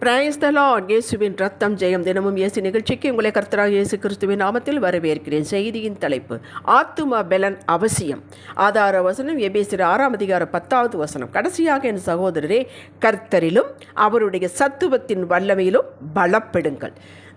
Praise the Lord. இயேசுவின் ரத்தம் ஜெயம். தினமும் இயேசு நிகழ்ச்சிக்கு உங்களை கர்த்தராகிய இயேசு கிறிஸ்துவின் நாமத்தில் வரவேற்கிறேன். செய்தியின் தலைப்பு ஆத்தும பெலன் அவசியம். ஆதார வசனம் எபேசியர் 6:10. கடைசியாக என் சகோதரரே, கர்த்தரிலும் அவருடைய சத்துவத்தின் வல்லமையிலும் பலப்படுங்கள்.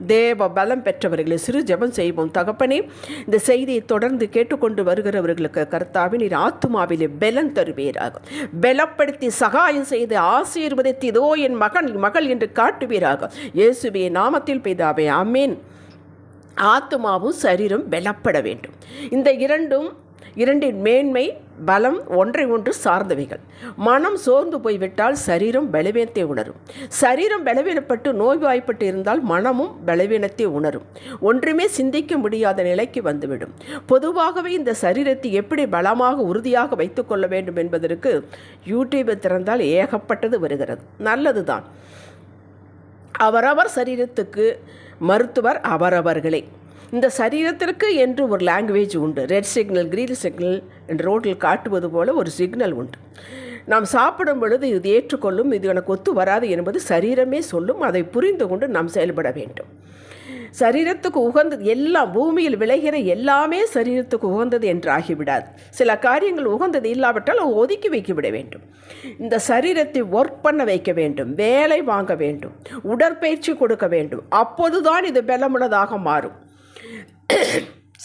தேவ பலம் பெற்றவர்களை சிறு ஜெபம் செய்வோம். தகப்பனே, இந்த செய்தியை தொடர்ந்து கேட்டுக்கொண்டு வருகிறவர்களுக்கு கர்த்தாவே நீர் ஆத்துமாவிலே பெலன் தருவீராக. பலப்படுத்தி சகாயம் செய்து ஆசீர்வதித்து இதோ என் மகள் என்று காட்டுவீராக. இயேசுவே நாமத்தில் பிதாவே, ஆமென். ஆத்துமாவும் சரீரம் பலப்பட வேண்டும். இந்த இரண்டின் மேன்மை பலம் ஒன்றை ஒன்று சார்ந்தவைகள். மனம் சோர்ந்து போய்விட்டால் சரீரம் பலவீனத்தை உணரும். சரீரம் பலவீனப்பட்டு நோய்வாய்ப்பட்டு இருந்தால் மனமும் பலவீனத்தை உணரும். ஒன்றுமே சிந்திக்க முடியாத நிலைக்கு வந்துவிடும். பொதுவாகவே இந்த சரீரத்தை எப்படி பலமாக உறுதியாக வைத்துக்கொள்ள வேண்டும் என்பதற்கு யூடியூபை திறந்தால் ஏகப்பட்டது வருகிறது. நல்லதுதான். அவரவர் சரீரத்துக்கு மருத்துவர் அவரவர்களே. இந்த சரீரத்திற்கு என்று ஒரு லாங்குவேஜ் உண்டு. ரெட் சிக்னல், கிரீன் சிக்னல் என்று ரோட்டில் காட்டுவது போல ஒரு சிக்னல் உண்டு. நாம் சாப்பிடும் பொழுது இது ஏற்றுக்கொள்ளும், இது எனக்கு ஒத்து வராது என்பது சரீரமே சொல்லும். அதை புரிந்து கொண்டு நாம் செயல்பட வேண்டும். சரீரத்துக்கு உகந்தது எல்லாம், பூமியில் விளைகிற எல்லாமே சரீரத்துக்கு உகந்தது என்று ஆகிவிடாது. சில காரியங்கள் உகந்தது இல்லாவிட்டால் ஒதுக்கி வைக்கிவிட வேண்டும். இந்த சரீரத்தை ஒர்க் பண்ண வைக்க வேண்டும், வேலை வாங்க வேண்டும், உடற்பயிற்சி கொடுக்க வேண்டும். அப்போதுதான் இது பலமுள்ளதாக மாறும்.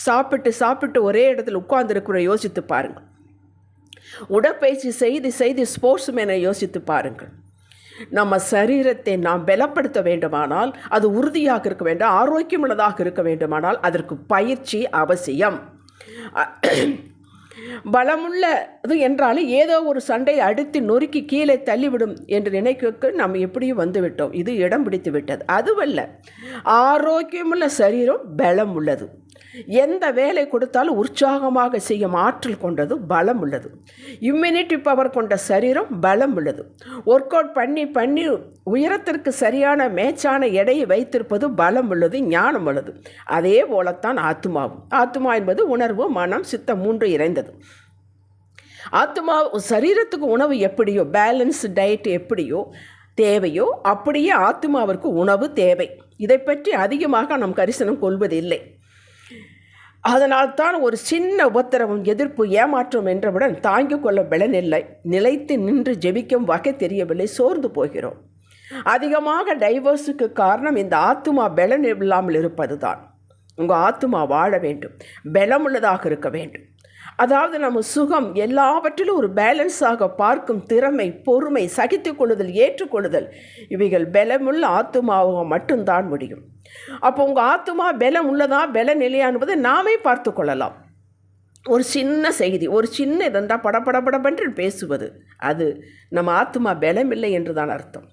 சாப்பிட்டு ஒரே இடத்துல உட்கார்ந்துருக்கிற யோசித்து பாருங்கள். உடற்பயிற்சி செய்து ஸ்போர்ட்ஸ் மேனை யோசித்து பாருங்கள். நம்ம சரீரத்தை நாம் பலப்படுத்த வேண்டுமானால், அது உறுதியாக இருக்க வேண்டும், ஆரோக்கியமுள்ளதாக இருக்க வேண்டுமானால் அதற்கு பயிற்சி அவசியம். பலமுள்ளது என்றாலும் ஏதோ ஒரு சண்டையை அடித்து நொறுக்கி கீழே தள்ளிவிடும் என்று நினைக்க நாம் எப்படியும் வந்துவிட்டோம். இது இடம் பிடித்து விட்டது. அதுவல்ல, ஆரோக்கியமுள்ள சரீரம் பலம் உள்ளது. எந்த வேலை கொடுத்தாலும் உற்சாகமாக செய்யும் ஆற்றல் கொண்டது, பலம் உள்ளது. இம்யூனிட்டி பவர் கொண்ட சரீரம் பலம் உள்ளது. ஒர்க் அவுட் பண்ணி உயரத்திற்கு சரியான மேட்சான எடையை வைத்திருப்பது பலம் உள்ளது, ஞானம் உள்ளது. அதே போலத்தான் ஆத்மாவும். ஆத்மா என்பது உணர்வு, மனம், சித்தம் மூன்று இறைந்தது. ஆத்மா சரீரத்துக்கு உணவு எப்படியோ, பேலன்ஸ் டயட் எப்படியோ தேவையோ அப்படியே ஆத்மாவிற்கு உணவு தேவை. இதை பற்றி அதிகமாக நாம் கரிசனம் கொள்வதில்லை. அதனால்தான் ஒரு சின்ன உபத்திரவம், எதிர்ப்பு, ஏமாற்றம் என்றவுடன் தாங்கிக் கொள்ள பலனில்லை. நிலைத்து நின்று ஜெபிக்கும் வகை தெரியவில்லை, சோர்ந்து போகிறோம். அதிகமாக டைவர்ஸுக்கு காரணம் இந்த ஆத்துமா பலன் இல்லாமல் இருப்பது தான். உங்கள் ஆத்துமா வாழ வேண்டும், பலமுள்ளதாக இருக்க வேண்டும். அதாவது நம்ம சுகம் எல்லாவற்றிலும் ஒரு பேலன்ஸாக பார்க்கும் திறமை, பொறுமை, சகித்து கொள்ளுதல், ஏற்றுக்கொள்ளுதல், இவைகள் பலமுள்ள ஆத்துமாவாக மட்டும்தான் முடியும். அப்போ உங்கள் ஆத்துமா பலம் உள்ளதா பல நிலையானதை நாமே பார்த்து கொள்ளலாம். ஒரு சின்ன செய்தி, ஒரு சின்ன இதெல்லாம் படபடபடபென்று பேசுவது, அது நம்ம ஆத்துமா பலம் இல்லை என்று தான் அர்த்தம்.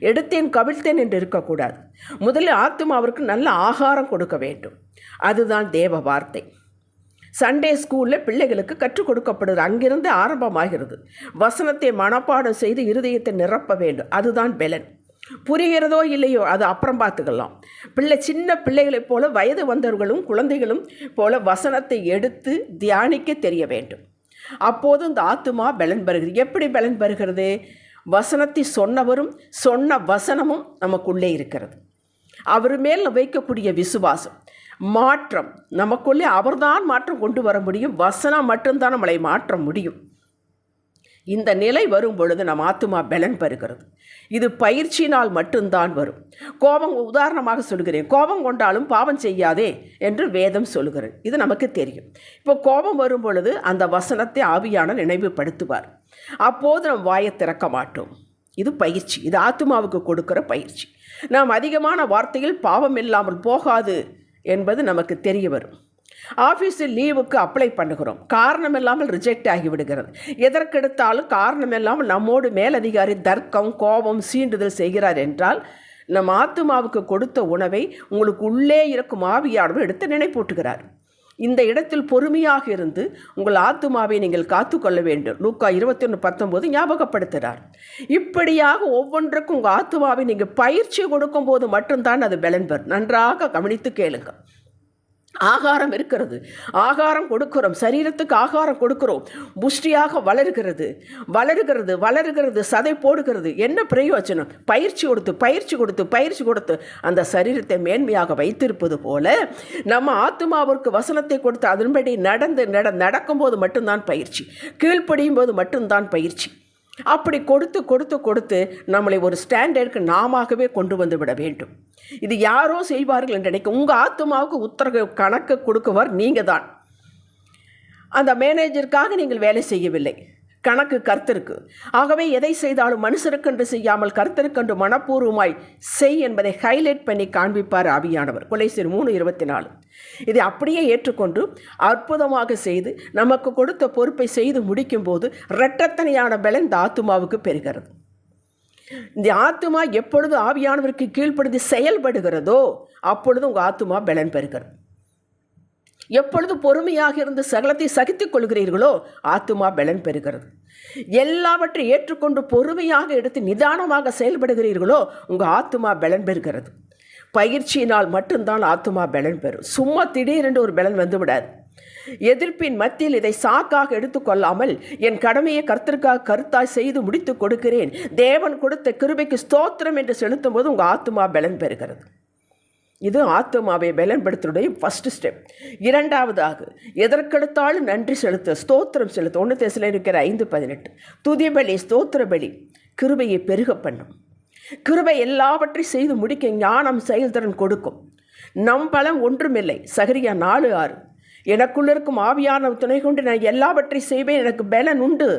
எடுத்தேன் கவிழ்த்தேன் என்று இருக்கக்கூடாது. முதலில் ஆத்துமாவிற்கு நல்ல ஆகாரம் கொடுக்க வேண்டும். அதுதான் தேவ வார்த்தை. சண்டே ஸ்கூலில் பிள்ளைகளுக்கு கற்றுக் கொடுக்கப்படுது. அங்கிருந்து ஆரம்பமாகிறது. வசனத்தை மனப்பாடம் செய்து இருதயத்தை நிரப்ப வேண்டும். அதுதான் பலன். புரிகிறதோ இல்லையோ அது அப்புறம் பார்த்துக்கலாம். சின்ன பிள்ளைகளைப் போல வயது வந்தவர்களும் குழந்தைகளும் போல வசனத்தை எடுத்து தியானிக்க தெரிய வேண்டும். அப்போது இந்த ஆத்துமா பலன் பெறுகிறது. எப்படி பலன் பெறுகிறது? வசனத்தை சொன்னவரும் சொன்ன வசனமும் நமக்குள்ளே இருக்கிறது. அவர் மேல் வைக்கக்கூடிய விசுவாசம், மாற்றம், நமக்குள்ளே அவர்தான் மாற்றம் கொண்டு வர முடியும். வசனம் மட்டும்தான் நம்மளை மாற்ற முடியும். இந்த நிலை வரும் பொழுது நம் ஆத்துமா பலன் பெறுகிறது. இது பயிற்சியினால் மட்டும்தான் வரும். கோபம், உதாரணமாக சொல்கிறேன், கோபம் கொண்டாலும் பாவம் செய்யாதே என்று வேதம் சொல்கிறது. இது நமக்கு தெரியும். இப்போ கோபம் வரும் பொழுது அந்த வசனத்தை ஆவியான நினைவுபடுத்துவார். அப்போது நம் வாயை திறக்க மாட்டோம். இது பயிற்சி. இது ஆத்துமாவுக்கு கொடுக்கிற பயிற்சி. நாம் அதிகமான வார்த்தையில் பாவம் இல்லாமல் போகாது என்பது நமக்கு தெரிய வரும். ஆஃபீஸில் லீவுக்கு அப்ளை பண்ணுகிறோம், காரணம் இல்லாமல் ரிஜெக்ட் ஆகிவிடுகிறது. எதற்கெடுத்தாலும் காரணம் இல்லாமல் நம்மோடு மேலதிகாரி தர்க்கம், கோபம், சீண்டுதல் செய்கிறார் என்றால் நம் ஆத்துமாவுக்கு கொடுத்த உணவை உங்களுக்கு உள்ளே இருக்கும் ஆவியானவர் எடுத்து நினைப்பூட்டுகிறார். இந்த இடத்தில் பொறுமையாக இருந்து உங்கள் ஆத்துமாவை நீங்கள் காத்துக்கொள்ள வேண்டும். லூக்கா 21:19 ஞாபகப்படுத்துகிறார். இப்படியாக ஒவ்வொன்றுக்கும் உங்கள் ஆத்துமாவை நீங்கள் பயிற்சி கொடுக்கும் போது மட்டும்தான் அது பலன் பெறும். நன்றாக கவனித்து கேளுங்க. ஆகாரம் இருக்கிறது, ஆகாரம் கொடுக்கிறோம், சரீரத்துக்கு ஆகாரம் கொடுக்கிறோம், புஷ்டியாக வளருகிறது வளருகிறது வளருகிறது, சதை போடுகிறது. என்ன பிரயோஜனம்? பயிற்சி கொடுத்து பயிற்சி கொடுத்து பயிற்சி கொடுத்து அந்த சரீரத்தை மேன்மையாக வைத்திருப்பது போல நம்ம ஆத்துமாவிற்கு வசனத்தை கொடுத்து அதன்படி நடக்கும்போது மட்டும்தான் பயிற்சி, கீழ்ப்படியும் போது மட்டும்தான் பயிற்சி. அப்படி கொடுத்து கொடுத்து கொடுத்து நம்மளை ஒரு ஸ்டாண்டர்டுக்கு நாமவே கொண்டு வந்து விட வேண்டும். இது யாரோ செய்வார்கள் என்று நினைக்க, உங்கள் ஆத்மாவுக்கு உத்தரவு கணக்கு கொடுக்குவார் நீங்கள் தான். அந்த மேனேஜருக்காக நீங்கள் வேலை செய்யவில்லை, கணக்கு கர்த்தருக்கு. ஆகவே எதை செய்தாலும் மனுஷருக்கென்று செய்யாமல் கர்த்தருக்கென்று மனப்பூர்வமாய் செய் என்பதை ஹைலைட் பண்ணி காண்பிப்பார் ஆவியானவர். கொலைசீர் 3:24. இதை அப்படியே ஏற்றுக்கொண்டு அற்புதமாக செய்து நமக்கு கொடுத்த பொறுப்பை செய்து முடிக்கும் போது இரட்டத்தனையான பலன் இந்த ஆத்துமாவுக்கு பெறுகிறது. இந்த ஆத்துமா எப்பொழுது ஆவியானவருக்கு கீழ்ப்படுத்தி செயல்படுகிறதோ அப்பொழுது உங்கள் ஆத்துமா பலன் பெறுகிறது. எப்பொழுது பொறுமையாக இருந்து சகலத்தை சகித்துக் கொள்கிறீர்களோ ஆத்துமா பலன் பெறுகிறது. எல்லாவற்றை ஏற்றுக்கொண்டு பொறுமையாக எடுத்து நிதானமாக செயல்படுகிறீர்களோ உங்கள் ஆத்துமா பலன் பெறுகிறது. பயிற்சியினால் மட்டும்தான் ஆத்துமா பலன் பெறும். சும்மா திடீரென்று ஒரு பலன் வந்து விடாது. எதிர்ப்பின் மத்தியில் இதை சாக்காக எடுத்துக்கொள்ளாமல் என் கடமையை கர்த்தருக்காக கருத்தாய் செய்து முடித்து கொடுக்கிறேன், தேவன் கொடுத்த கிருபைக்கு ஸ்தோத்திரம் என்று செலுத்தும் போது உங்கள் ஆத்துமா பலன் பெறுகிறது. இது ஆத்துமாவை பலன்படுத்துடைய ஃபர்ஸ்ட் ஸ்டெப். இரண்டாவதாக எதற்கெடுத்தாலும் நன்றி செலுத்த, ஸ்தோத்திரம் செலுத்த. 1 தெசலோனிக்கர் 5:18. துதி பலி, ஸ்தோத்திர பலி கிருபையை பெருக பண்ணும். கிருபை எல்லாவற்றையும் செய்து முடிக்க ஞானம் செயல்திறன் கொடுக்கும். நம் பலம் ஒன்றுமில்லை. சகரியா 4:6. எனக்குள்ள இருக்கும் ஆவியான துணை கொண்டு நான் எல்லாவற்றையும் செய்வேன், எனக்கு பலன் உண்டு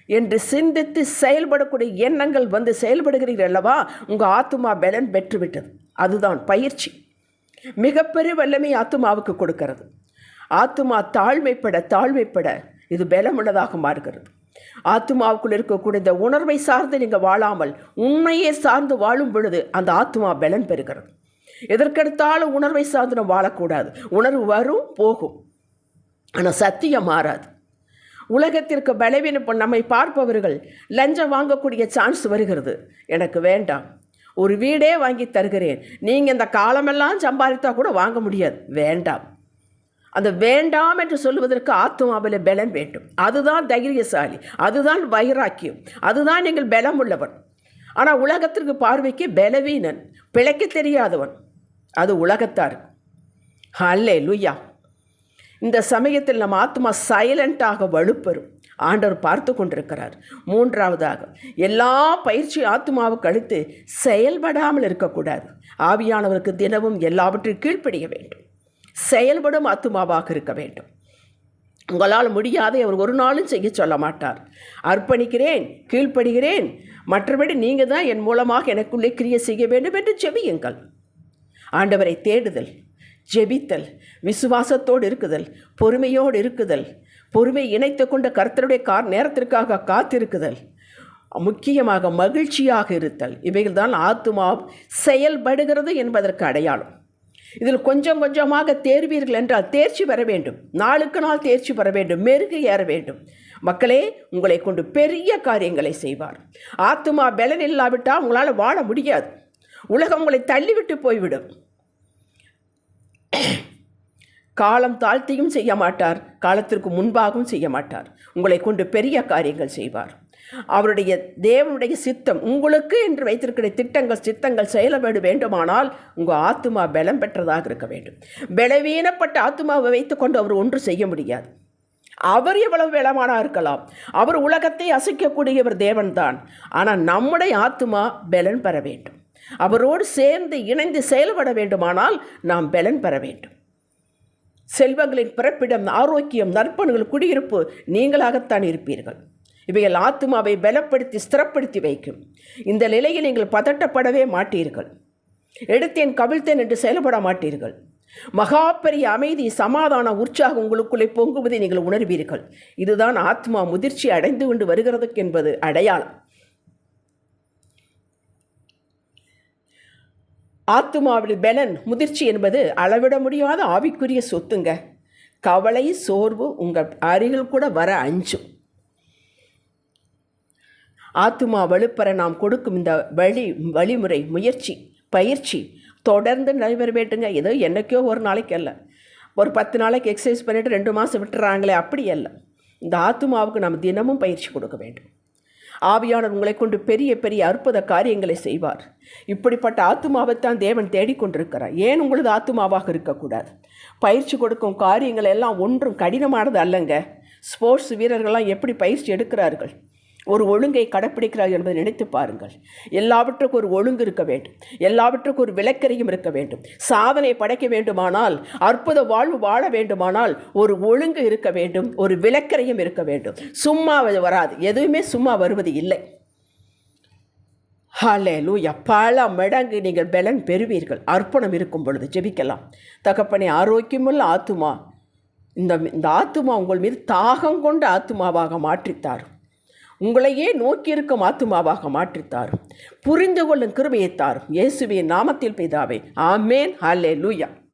என்று சிந்தித்து செயல்படக்கூடிய எண்ணங்கள் வந்து செயல்படுகிறீர்கள் அல்லவா, உங்கள் ஆத்துமா பலன் பெற்றுவிட்டது. அதுதான் பயிற்சி. மிகப்பெரிய வல்லமை ஆத்துமாவுக்கு கொடுக்கிறது. ஆத்துமா தாழ்மைப்பட இது பலமுள்ளதாக மாறுகிறது. ஆத்துமாவுக்குள் இருக்கக்கூடிய இந்த உணர்வை சார்ந்து நீங்கள் வாழாமல் உண்மையை சார்ந்து வாழும் பொழுது அந்த ஆத்துமா பலன் பெறுகிறது. எதற்கெடுத்தாலும் உணர்வை சார்ந்து நம்ம வாழக்கூடாது. உணர்வு வரும் போகும், ஆனால் சத்தியம் மாறாது. உலகத்திற்கு பலவீனம் நம்மை பார்ப்பவர்கள் லஞ்சம் வாங்கக்கூடிய சான்ஸ் வருகிறது. எனக்கு வேண்டாம், ஒரு வீடே வாங்கி தருகிறேன், நீங்கள் இந்த காலமெல்லாம் சம்பாதித்தா கூட வாங்க முடியாது, வேண்டாம். அந்த வேண்டாம் என்று சொல்லுவதற்கு ஆத்துமாவிலே பலம் வேண்டும். அதுதான் தைரியசாலி, அதுதான் வைராக்கியம், அதுதான் நீங்கள் பலம் உள்ளவன். ஆனால் உலகத்திற்கு பார்வைக்கு பலவீனன், பிழைக்க தெரியாதவன், அது உலகத்தார். ஹல்லேலூயா. இந்த சமயத்தில் நம்ம ஆத்மா சைலண்டாக வலுப்பெறும். ஆண்டவர் பார்த்து கொண்டிருக்கிறார். மூன்றாவதாக எல்லா பயிற்சி ஆத்மாவுக்கு அடுத்து செயல்படாமல் இருக்கக்கூடாது. ஆவியானவருக்கு தினமும் எல்லாவற்றையும் கீழ்ப்படிய வேண்டும். செயல்படும் ஆத்மாவாக இருக்க வேண்டும். உங்களால் முடியாதை அவர் ஒரு நாளும் செய்ய சொல்ல மாட்டார். அர்ப்பணிக்கிறேன், கீழ்ப்படுகிறேன், மற்றபடி நீங்கள் தான் என் மூலமாக எனக்குள்ளே கிரியை செய்ய வேண்டும் என்று ஜெபியுங்கள். ஆண்டவரை தேடுதல், ஜெபித்தல், விசுவாசத்தோடு இருக்குதல், பொறுமையோடு இருக்குதல், பொறுமை இணைத்து கொண்ட கர்த்தருடைய நேரத்திற்காக காத்திருக்குதல், முக்கியமாக மகிழ்ச்சியாக இருத்தல், இவைகள் தான் ஆத்துமா செயல்படுகிறது என்பதற்கு அடையாளம். இதில் கொஞ்சம் கொஞ்சமாக தேர்வீர்கள் என்றால் தேர்ச்சி பெற வேண்டும். நாளுக்கு நாள் தேர்ச்சி பெற வேண்டும், மெருகு ஏற வேண்டும். மக்களே, உங்களை கொண்டு பெரிய காரியங்களை செய்வார். ஆத்துமா பலன் இல்லாவிட்டால் உங்களால் வாழ முடியாது. உலகம் உங்களை தள்ளிவிட்டு போய்விடும். காலம் தாழ்த்தியும் செய்ய மாட்டார், காலத்திற்கு முன்பாகவும் செய்ய மாட்டார். உங்களை கொண்டு பெரிய காரியங்கள் செய்வார். அவருடைய தேவனுடைய சித்தம் உங்களுக்கு என்று வைத்திருக்கிற சித்தங்கள் செயல்பட வேண்டுமானால் உங்கள் ஆத்துமா பலம் பெற்றதாக இருக்க வேண்டும். பலவீனப்பட்ட ஆத்துமாவை வைத்துக்கொண்டு அவர் ஒன்று செய்ய முடியாது. அவர் எவ்வளவு பலமானா இருக்கலாம், அவர் உலகத்தை அசைக்கக்கூடியவர் தேவன்தான். ஆனால் நம்முடைய ஆத்துமா பலன் பெற வேண்டும். அவரோடு சேர்ந்து இணைந்து செயல்பட வேண்டுமானால் நாம் பலன் பெற வேண்டும். செல்வங்களின் பிறப்பிடம், ஆரோக்கியம், நற்பண்புகள், குடியிருப்பு நீங்களாகத்தான் இருப்பீர்கள். இவைகள் ஆத்துமாவை பலப்படுத்தி ஸ்திரப்படுத்தி வைக்கும். இந்த நிலையில் நீங்கள் பதட்டப்படவே மாட்டீர்கள். எடுத்தேன் கவிழ்த்தேன் என்று செயல்பட மாட்டீர்கள். மகா பெரிய அமைதி, சமாதான, உற்சாகம் உங்களுக்குள்ளே பொங்குவதை நீங்கள் உணர்வீர்கள். இதுதான் ஆத்மா முதிர்ச்சி அடைந்து கொண்டு வருகிறதுக்கு என்பது அடையாளம். ஆத்துமாவில் பலன், முதிர்ச்சி என்பது அளவிட முடியாத ஆவிக்குரிய சொத்துங்க. கவலை, சோர்வு உங்கள் அருகில் கூட வர அஞ்சும். ஆத்துமா வலுப்பெற நாம் கொடுக்கும் இந்த வழிமுறை, முயற்சி, பயிற்சி தொடர்ந்து நடைபெற வேண்டுங்க. ஏதோ என்னைக்கோ ஒரு நாளைக்கு அல்ல, ஒரு 10 நாளைக்கு எக்ஸசைஸ் பண்ணிவிட்டு 2 மாதம் விட்டுறாங்களே, அப்படி அல்ல. இந்த ஆத்துமாவுக்கு நாம் தினமும் பயிற்சி கொடுக்க வேண்டும். ஆவியானவர் உங்களை கொண்டு பெரிய பெரிய அற்புத காரியங்களை செய்வார். இப்படிப்பட்ட ஆத்துமாவைத்தான் தேவன் தேடிக்கொண்டிருக்கிறார். ஏன் உங்களது ஆத்துமாவாக இருக்கக்கூடாது? பயிற்சி கொடுக்கும் காரியங்கள் எல்லாம் ஒன்றும் கடினமானது அல்லங்க. ஸ்போர்ட்ஸ் வீரர்கள்லாம் எப்படி பயிற்சி எடுக்கிறார்கள், ஒரு ஒழுங்கை கடைப்பிடிக்கிறார்கள் என்பதை நினைத்து பாருங்கள். எல்லாவற்றுக்கும் ஒரு ஒழுங்கு இருக்க வேண்டும், எல்லாவற்றுக்கும் ஒரு விளக்கரையும் இருக்க வேண்டும். சாதனை படைக்க வேண்டுமானால், அற்புத வாழ்வு வாழ வேண்டுமானால் ஒரு ஒழுங்கு இருக்க வேண்டும், ஒரு விளக்கரையும் இருக்க வேண்டும். சும்மா வராது, எதுவுமே சும்மா வருவது இல்லை. ஹல்லேலூயா. பல மடங்கு நீங்கள் பலன் பெறுவீர்கள். அர்ப்பணம் இருக்கும் பொழுது ஜெபிக்கலாம். தகப்பனே, ஆரோக்கியமுள்ள ஆத்துமா, இந்த ஆத்துமா உங்கள் மீது தாகம் கொண்ட ஆத்துமாவாக மாற்றித்தாரும். உங்களையே நோக்கியிருக்கும் ஆத்துமாவாக மாற்றித்தாரும். புரிந்து கொள்ளும் கிருபையை தாரும். இயேசுவின் நாமத்தில் பிதாவே, ஆமேன். ஹல்லேலூயா.